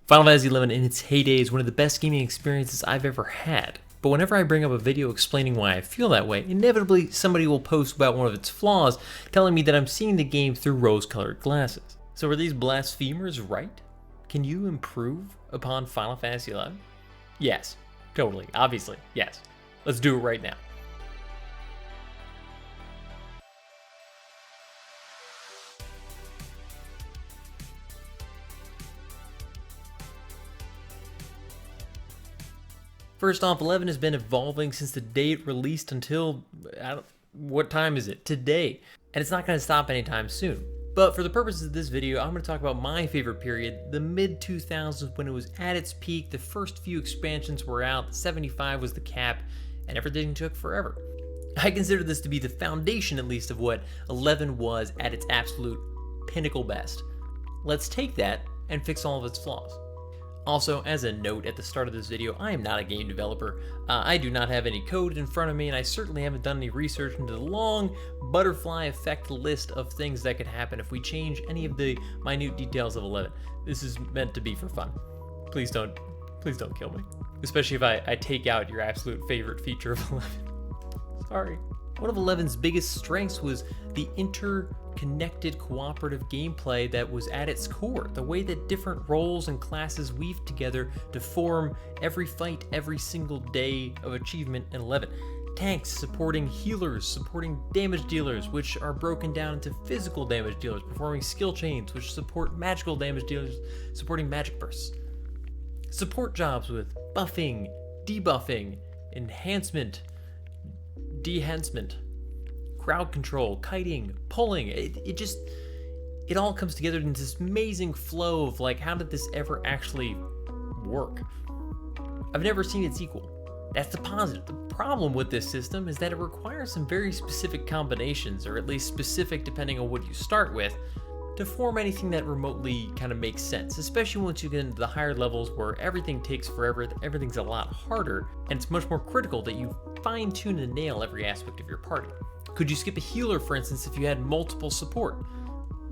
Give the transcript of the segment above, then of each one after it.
Final Fantasy XI in its heyday is one of the best gaming experiences I've ever had. But whenever I bring up a video explaining why I feel that way, inevitably somebody will post about one of its flaws, telling me that I'm seeing the game through rose-colored glasses. So are these blasphemers right? Can you improve upon Final Fantasy XI? Yes, totally, obviously, yes. Let's do it right now. First off, 11 has been evolving since the day it released until, what time is it? Today. And it's not going to stop anytime soon. But for the purposes of this video, I'm going to talk about my favorite period, the mid-2000s, when it was at its peak, the first few expansions were out, 75 was the cap, and everything took forever. I consider this to be the foundation, at least, of what 11 was at its absolute pinnacle best. Let's take that and fix all of its flaws. Also, as a note at the start of this video, I am not a game developer. I do not have any code in front of me, and I certainly haven't done any research into the long butterfly effect list of things that could happen if we change any of the minute details of 11. This is meant to be for fun. Please don't kill me. Especially if I take out your absolute favorite feature of 11. Sorry. One of 11's biggest strengths was the interconnected cooperative gameplay that was at its core, the way that different roles and classes weave together to form every fight every single day of achievement in 11. Tanks supporting healers, supporting damage dealers, which are broken down into physical damage dealers, performing skill chains, which support magical damage dealers, supporting magic bursts. Support jobs with buffing, debuffing, enhancement, de-enhancement, crowd control, kiting, pulling. It all comes together in this amazing flow of like, how did this ever actually work? I've never seen its equal. That's the positive. The problem with this system is that it requires some very specific combinations, or at least specific depending on what you start with, to form anything that remotely kind of makes sense, especially once you get into the higher levels where everything takes forever, everything's a lot harder, and it's much more critical that you fine-tune and nail every aspect of your party. Could you skip a healer, for instance, if you had multiple support?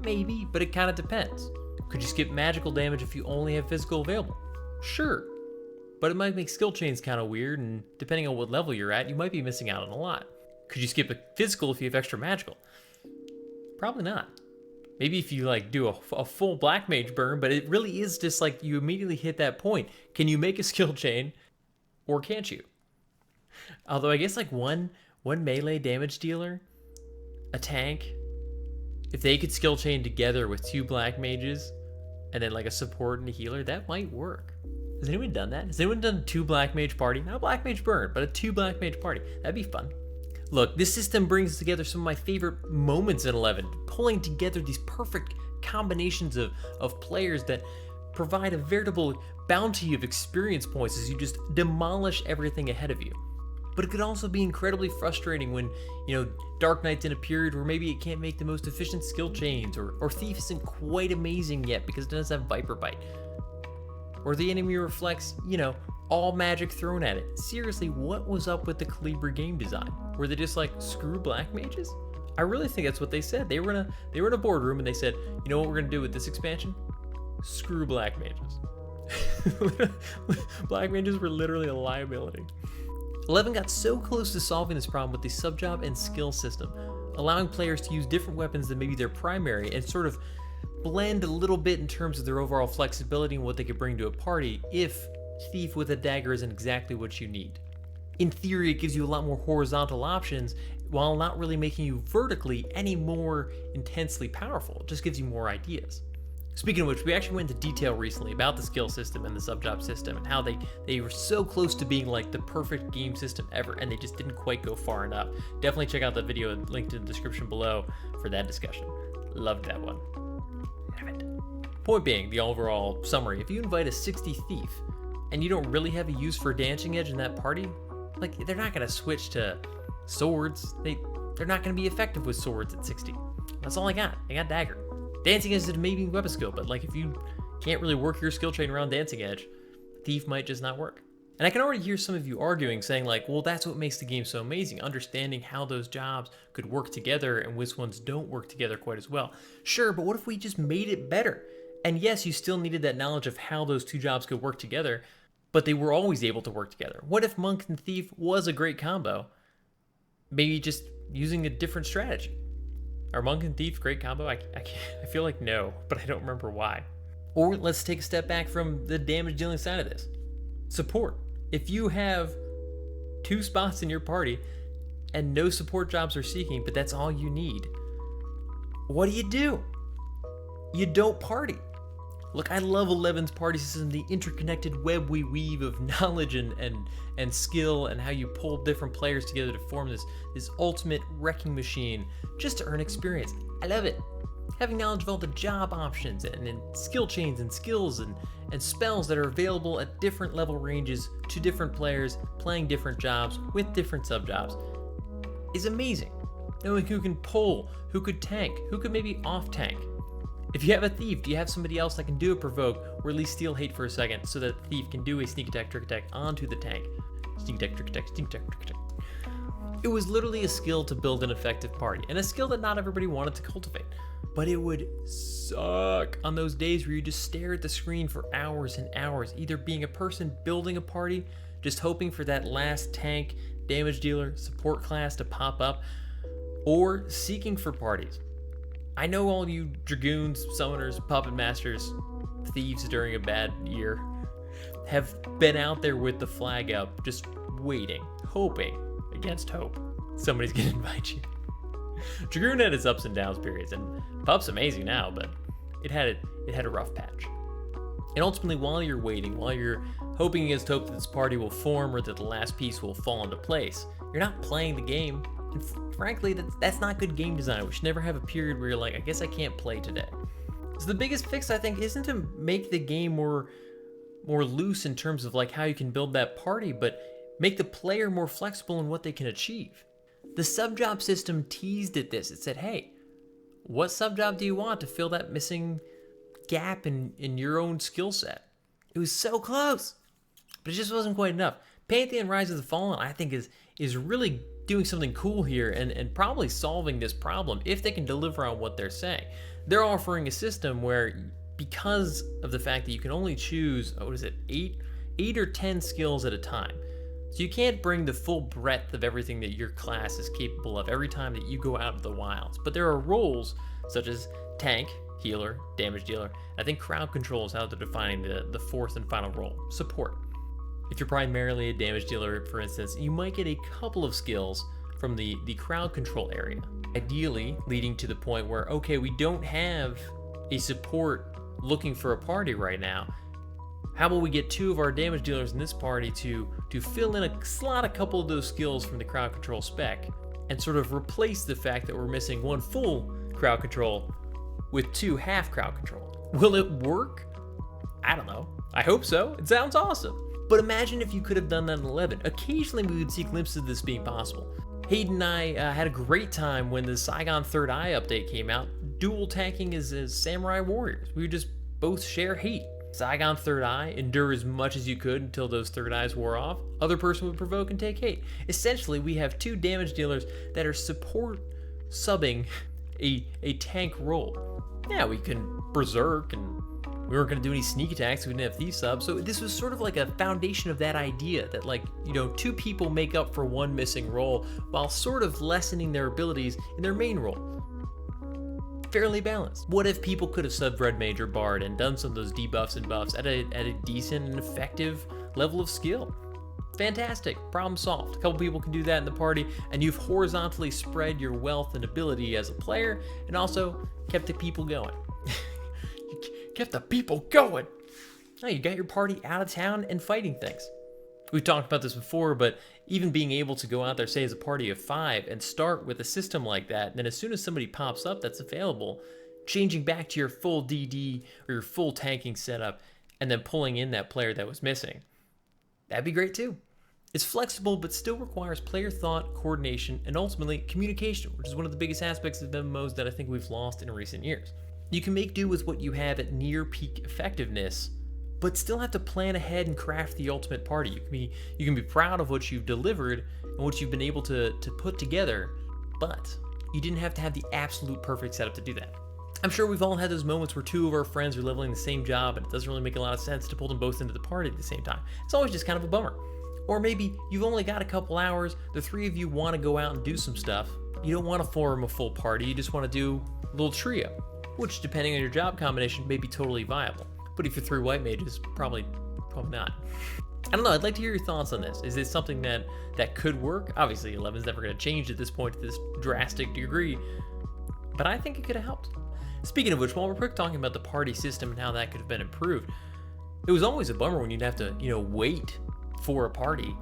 Maybe, but it kind of depends. Could you skip magical damage if you only have physical available? Sure, but it might make skill chains kind of weird, and depending on what level you're at, you might be missing out on a lot. Could you skip a physical if you have extra magical? Probably not. Maybe if you like do a full black mage burn, but it really is just like you immediately hit that point. Can you make a skill chain or can't you? Although I guess like one melee damage dealer, a tank, if they could skill chain together with two black mages and then like a support and a healer, that might work. Has anyone done that? Has anyone done two black mage party? Not a black mage burn, but a two black mage party. That'd be fun. Look, this system brings together some of my favorite moments in 11, pulling together these perfect combinations of players that provide a veritable bounty of experience points as you just demolish everything ahead of you. But it could also be incredibly frustrating when, Dark Knight's in a period where maybe it can't make the most efficient skill chains, or Thief isn't quite amazing yet because it doesn't have Viper Bite. Or the enemy reflects, all magic thrown at it. Seriously, what was up with the Calibra game design? Were they just like, screw black mages? I really think that's what they said. They were in a boardroom and they said, you know what we're gonna do with this expansion? Screw black mages. Black mages were literally a liability. 11 got so close to solving this problem with the sub-job and skill system, allowing players to use different weapons than maybe their primary and sort of blend a little bit in terms of their overall flexibility and what they could bring to a party if Thief with a dagger isn't exactly what you need. In theory, it gives you a lot more horizontal options while not really making you vertically any more intensely powerful. It just gives you more ideas. Speaking of which, we actually went into detail recently about the skill system and the sub-job system and how they were so close to being like the perfect game system ever, and they just didn't quite go far enough. Definitely check out that video linked in the description below for that discussion. Loved that one. Damn it. Point being, the overall summary, if you invite a 60 thief and you don't really have a use for dancing edge in that party, like they're not gonna switch to swords. They're not gonna be effective with swords at 60. That's all I got. I got dagger. Dancing Edge is an amazing weapon skill, but like if you can't really work your skill chain around Dancing Edge, Thief might just not work. And I can already hear some of you arguing, saying like, well, that's what makes the game so amazing, understanding how those jobs could work together and which ones don't work together quite as well. Sure, but what if we just made it better? And yes, you still needed that knowledge of how those two jobs could work together, but they were always able to work together. What if Monk and Thief was a great combo? Maybe just using a different strategy. Are Monk and Thief great combo? I feel like no, but I don't remember why. Or let's take a step back from the damage dealing side of this. Support. If you have 2 spots in your party and no support jobs are seeking, but that's all you need, what do? You don't party. Look, I love 11's party system, the interconnected web we weave of knowledge and skill, and how you pull different players together to form this ultimate wrecking machine just to earn experience. I love it. Having knowledge of all the job options and skill chains and skills and spells that are available at different level ranges to different players playing different jobs with different sub-jobs is amazing. Knowing who can pull, who could tank, who could maybe off-tank. If you have a Thief, do you have somebody else that can do a provoke or at least steal hate for a second so that the Thief can do a sneak attack, trick attack onto the tank? Sneak attack, trick attack, sneak attack, trick attack. It was literally a skill to build an effective party, and a skill that not everybody wanted to cultivate. But it would suck on those days where you just stare at the screen for hours and hours, either being a person building a party, just hoping for that last tank, damage dealer, support class to pop up, or seeking for parties. I know all you dragoons, summoners, puppet masters, thieves during a bad year have been out there with the flag up, just waiting, hoping against hope somebody's gonna invite you. Dragoon had its ups and downs periods, and Pup's amazing now, but it had a rough patch. And ultimately, while you're waiting, while you're hoping against hope that this party will form or that the last piece will fall into place, you're not playing the game. And frankly, that's not good game design. We should never have a period where you're like, I guess I can't play today. So the biggest fix, I think, isn't to make the game more loose in terms of like how you can build that party, but make the player more flexible in what they can achieve. The sub-job system teased at this. It said, hey, what sub-job do you want to fill that missing gap in your own skill set? It was so close, but it just wasn't quite enough. Pantheon Rise of the Fallen, I think, is really doing something cool here and probably solving this problem if they can deliver on what they're saying. They're offering a system where, because of the fact that you can only choose, 8 or 10 skills at a time. So you can't bring the full breadth of everything that your class is capable of every time that you go out of the wilds. But there are roles such as tank, healer, damage dealer. I think crowd control is how they're defining the fourth and final role, support. If you're primarily a damage dealer, for instance, you might get a couple of skills from the crowd control area. Ideally leading to the point where, okay, we don't have a support looking for a party right now. How about we get 2 of our damage dealers in this party to fill in a couple of those skills from the crowd control spec and sort of replace the fact that we're missing 1 full crowd control with 2 half crowd control. Will it work? I don't know. I hope so. It sounds awesome. But imagine if you could have done that in 11. Occasionally we would see glimpses of this being possible. Hayden and I had a great time when the Saigon Third Eye update came out, dual tanking as samurai warriors. We would just both share hate. Saigon Third Eye, endure as much as you could until those third eyes wore off. Other person would provoke and take hate. Essentially, we have 2 damage dealers that are support subbing a tank role. Yeah, we can berserk, and we weren't going to do any sneak attacks. We didn't have thief subs. So this was sort of like a foundation of that idea that, like, 2 people make up for 1 missing role while sort of lessening their abilities in their main role. Fairly balanced. What if people could have subbed Red Mage or Bard and done some of those debuffs and buffs at a decent and effective level of skill? Fantastic. Problem solved. A couple people can do that in the party, and you've horizontally spread your wealth and ability as a player and also kept the people going. You kept the people going. Now you got your party out of town and fighting things. We've talked about this before, but even being able to go out there, say as a party of 5, and start with a system like that, and then as soon as somebody pops up that's available, changing back to your full DD or your full tanking setup, and then pulling in that player that was missing, that'd be great too. It's flexible, but still requires player thought, coordination, and ultimately communication, which is one of the biggest aspects of MMOs that I think we've lost in recent years. You can make do with what you have at near peak effectiveness, but still have to plan ahead and craft the ultimate party. You can be proud of what you've delivered and what you've been able to put together, but you didn't have to have the absolute perfect setup to do that. I'm sure we've all had those moments where two of our friends are leveling the same job and it doesn't really make a lot of sense to pull them both into the party at the same time. It's always just kind of a bummer. Or maybe you've only got a couple hours, the three of you want to go out and do some stuff. You don't want to form a full party, you just want to do a little trio, which depending on your job combination may be totally viable. But if you're three white mages, probably not. I don't know, I'd like to hear your thoughts on this. Is this something that could work? Obviously 11's never going to change at this point to this drastic degree, but I think it could have helped. Speaking of which, while we're quick talking about the party system and how that could have been improved, it was always a bummer when you'd have to, wait for a party,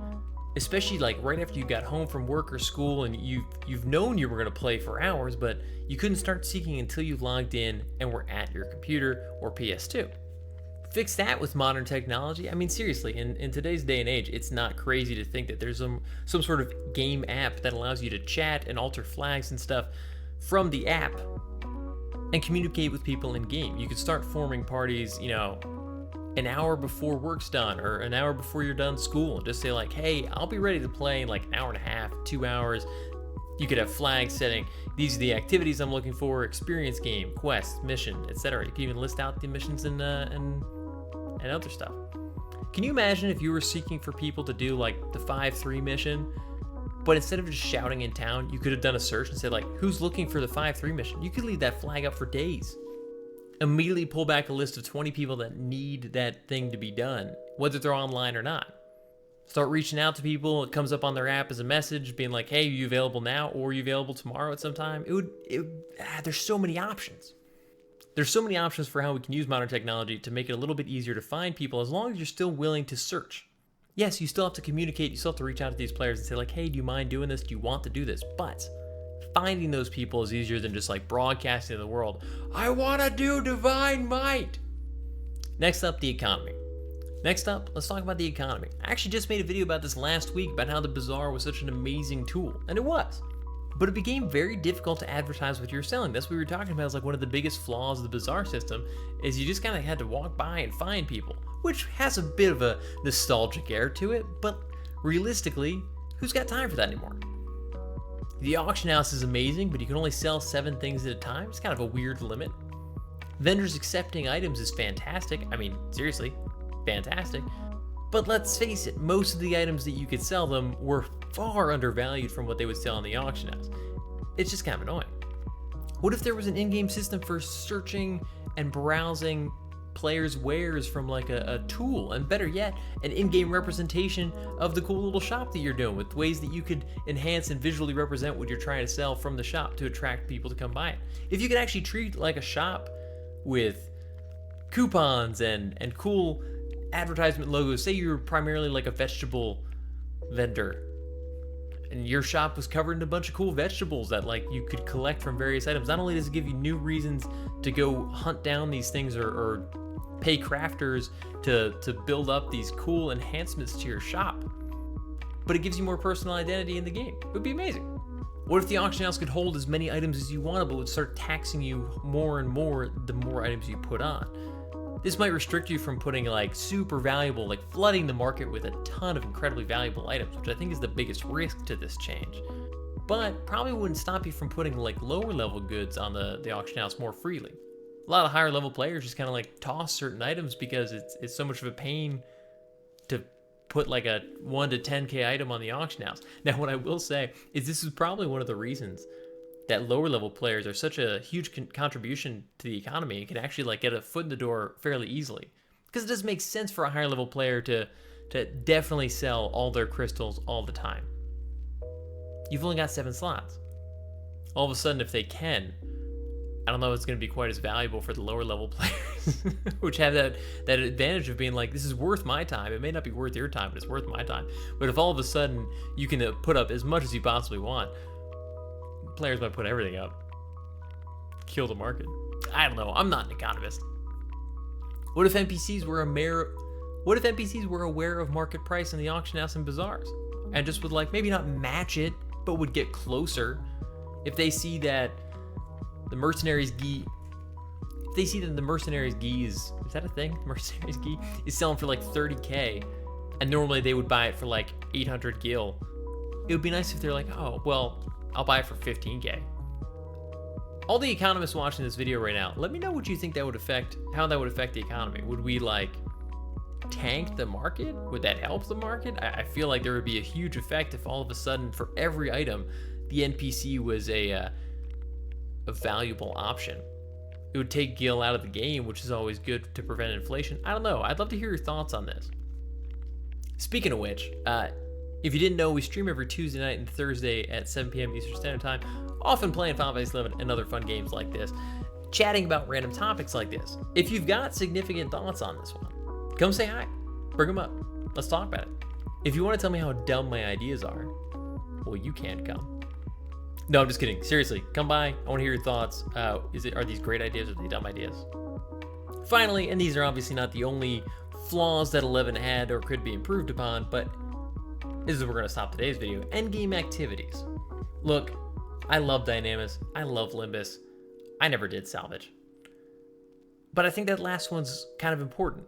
especially like right after you got home from work or school and you've known you were going to play for hours, but you couldn't start seeking until you logged in and were at your computer or PS2. Fix that with modern technology. I mean, seriously, in today's day and age, it's not crazy to think that there's some sort of game app that allows you to chat and alter flags and stuff from the app and communicate with people in game. You could start forming parties, an hour before work's done or an hour before you're done school, and just say like, hey, I'll be ready to play in like an hour and a half, 2 hours. You could have flags setting, these are the activities I'm looking for, experience game, quest, mission, etc. You can even list out the missions and other stuff. Can you imagine if you were seeking for people to do like the 5-3 mission, but instead of just shouting in town, you could have done a search and said like, who's looking for the 5-3 mission? You could leave that flag up for days. Immediately pull back a list of 20 people that need that thing to be done, whether they're online or not. Start reaching out to people. It comes up on their app as a message being like, hey, are you available now or are you available tomorrow at some time? There's so many options. There's so many options for how we can use modern technology to make it a little bit easier to find people as long as you're still willing to search. Yes, you still have to communicate, you still have to reach out to these players and say like, hey, do you mind doing this? Do you want to do this? But finding those people is easier than just like broadcasting to the world, I want to do Divine Might. Next up, the economy. Next up, let's talk about the economy. I actually just made a video about this last week about how the Bazaar was such an amazing tool, and it was. But it became very difficult to advertise what you're selling. That's what we were talking about. Is like one of the biggest flaws of the Bazaar system is you just kind of had to walk by and find people, which has a bit of a nostalgic air to it, but realistically, who's got time for that anymore? The auction house is amazing, but you can only sell 7 things at a time. It's kind of a weird limit. Vendors accepting items is fantastic. I mean, seriously, fantastic. But let's face it, most of the items that you could sell them were far undervalued from what they would sell in the auction house. It's just kind of annoying. What if there was an in-game system for searching and browsing players' wares from like a tool, and better yet, an in-game representation of the cool little shop that you're doing with ways that you could enhance and visually represent what you're trying to sell from the shop to attract people to come buy it. If you could actually treat like a shop with coupons and cool advertisement logos, say you're primarily like a vegetable vendor and your shop was covered in a bunch of cool vegetables that like you could collect from various items. Not only does it give you new reasons to go hunt down these things or pay crafters to build up these cool enhancements to your shop, but it gives you more personal identity in the game. It would be amazing. What if the auction house could hold as many items as you wanted, but would start taxing you more and more the more items you put on? This might restrict you from putting like super valuable, like flooding the market with a ton of incredibly valuable items, which I think is the biggest risk to this change. But probably wouldn't stop you from putting like lower level goods on the auction house more freely. A lot of higher level players just kind of like toss certain items because it's so much of a pain to put like a 1 to 10K item on the auction house. Now, what I will say is this is probably one of the reasons that lower level players are such a huge contribution to the economy and can actually like get a foot in the door fairly easily. Because it doesn't make sense for a higher level player to definitely sell all their crystals all the time. You've only got 7 slots. All of a sudden, if they can, I don't know if it's going to be quite as valuable for the lower level players, which have that advantage of being like, this is worth my time. It may not be worth your time, but it's worth my time. But if all of a sudden you can put up as much as you possibly want, players might put everything up. Kill the market. I don't know. I'm not an economist. What if NPCs were aware of market price in the auction house and bazaars, and just would like maybe not match it, but would get closer? If they see that the mercenaries gi, is that a thing? Mercenaries gi is selling for like 30K, and normally they would buy it for like 800 gil. It would be nice if they're like, oh well, I'll buy it for 15K. All the economists watching this video right now, let me know what you think that would affect, how that would affect the economy. Would we like tank the market? Would that help the market? I feel like there would be a huge effect if all of a sudden for every item, the NPC was a valuable option. It would take Gil out of the game, which is always good to prevent inflation. I don't know. I'd love to hear your thoughts on this. Speaking of which, if you didn't know, we stream every Tuesday night and Thursday at 7 p.m. Eastern Standard Time, often playing FFXI and other fun games like this, chatting about random topics like this. If you've got significant thoughts on this one, come say hi. Bring them up. Let's talk about it. If you want to tell me how dumb my ideas are, well, you can't come. No, I'm just kidding. Seriously, come by. I want to hear your thoughts. Are these great ideas or are they dumb ideas? Finally, and these are obviously not the only flaws that 11 had or could be improved upon, but this is where we're going to stop today's video. Endgame activities. Look, I love Dynamis. I love Limbus. I never did salvage. But I think that last one's kind of important.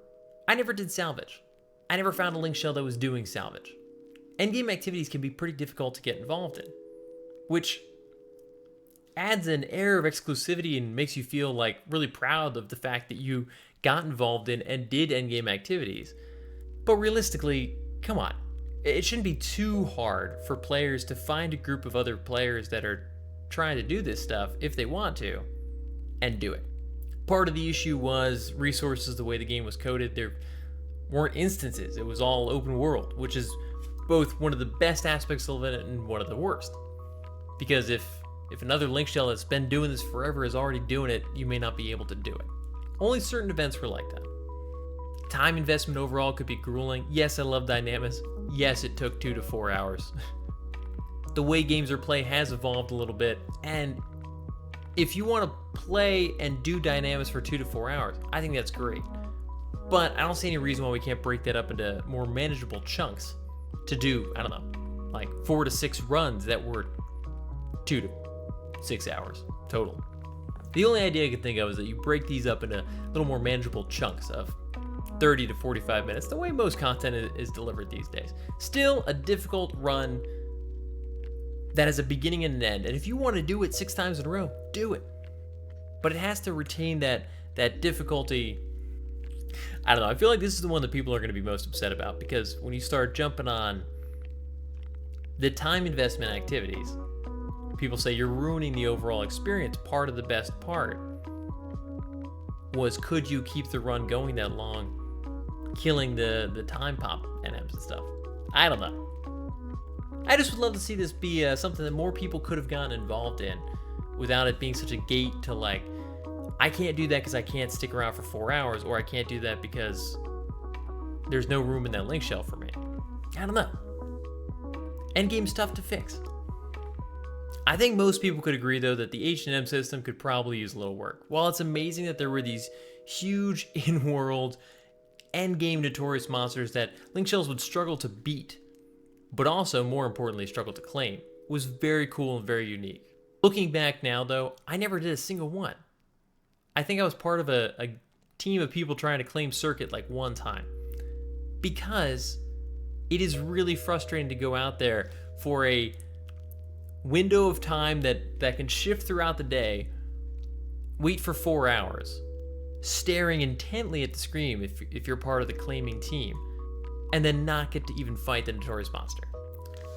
I never did salvage. I never found a link shell that was doing salvage. Endgame activities can be pretty difficult to get involved in, which adds an air of exclusivity and makes you feel like really proud of the fact that you got involved in and did endgame activities. But realistically, come on. It shouldn't be too hard for players to find a group of other players that are trying to do this stuff if they want to, and do it. Part of the issue was resources, the way the game was coded. There weren't instances. It was all open world, which is both one of the best aspects of it and one of the worst. Because if another link shell that's been doing this forever is already doing it, you may not be able to do it. Only certain events were like that. Time investment overall could be grueling. Yes, I love Dynamis. Yes, it took 2 to 4 hours. The way games are played has evolved a little bit, and if you want to play and do Dynamis for 2 to 4 hours, I think that's great. But I don't see any reason why we can't break that up into more manageable chunks to do, I don't know, like 4 to 6 runs that were 2 to 6 hours total. The only idea I could think of is that you break these up into little more manageable chunks of 30 to 45 minutes, the way most content is delivered these days. Still a difficult run that has a beginning and an end, and if you want to do it 6 times in a row, do it. But it has to retain that difficulty. I don't know, I feel like this is the one that people are going to be most upset about, because when you start jumping on the time investment activities, people say you're ruining the overall experience. Part of the best part was, could you keep the run going that long, killing the time pop NMs and stuff? I don't know. I just would love to see this be something that more people could have gotten involved in without it being such a gate to like, I can't do that because I can't stick around for 4 hours, or I can't do that because there's no room in that link shell for me. I don't know. Endgame's tough to fix. I think most people could agree, though, that the H&M system could probably use a little work. While it's amazing that there were these huge in-world, endgame notorious monsters that link shells would struggle to beat, but also, more importantly, struggle to claim, was very cool and very unique. Looking back now, though, I never did a single one. I think I was part of a team of people trying to claim Circuit like one time, because it is really frustrating to go out there for a window of time that can shift throughout the day, wait for 4 hours, staring intently at the screen if you're part of the claiming team, and then not get to even fight the notorious monster.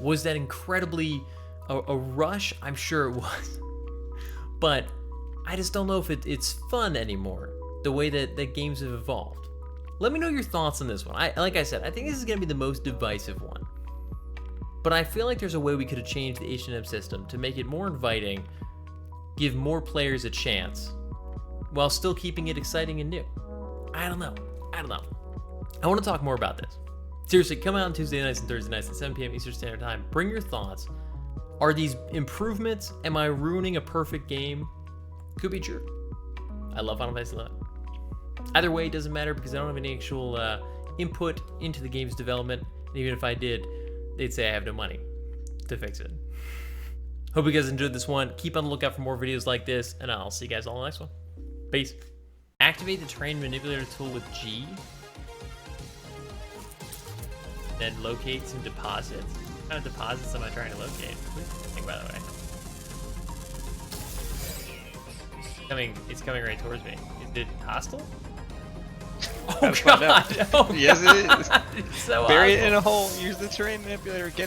Was that incredibly a rush? I'm sure it was. But I just don't know if it's fun anymore, the way that games have evolved. Let me know your thoughts on this one. Like I said, I think this is going to be the most divisive one. But I feel like there's a way we could have changed the H&M system to make it more inviting, give more players a chance, while still keeping it exciting and new. I don't know. I want to talk more about this. Seriously, come out on Tuesday nights and Thursday nights at 7 p.m. Eastern Standard Time. Bring your thoughts. Are these improvements? Am I ruining a perfect game? Could be true. I love Final Fantasy XI. Either way, it doesn't matter because I don't have any actual input into the game's development. And even if I did, they'd say I have no money to fix it. Hope you guys enjoyed this one. Keep on the lookout for more videos like this, and I'll see you guys all in the next one. Peace. Activate the train manipulator tool with G. Then locate some deposits. What kind of deposits am I trying to locate? Think, by the way. It's coming right towards me. Is it hostile? Oh god! Oh Yes, god. it is. It's so Bury it hostile. in a hole. Use the terrain manipulator. Get it.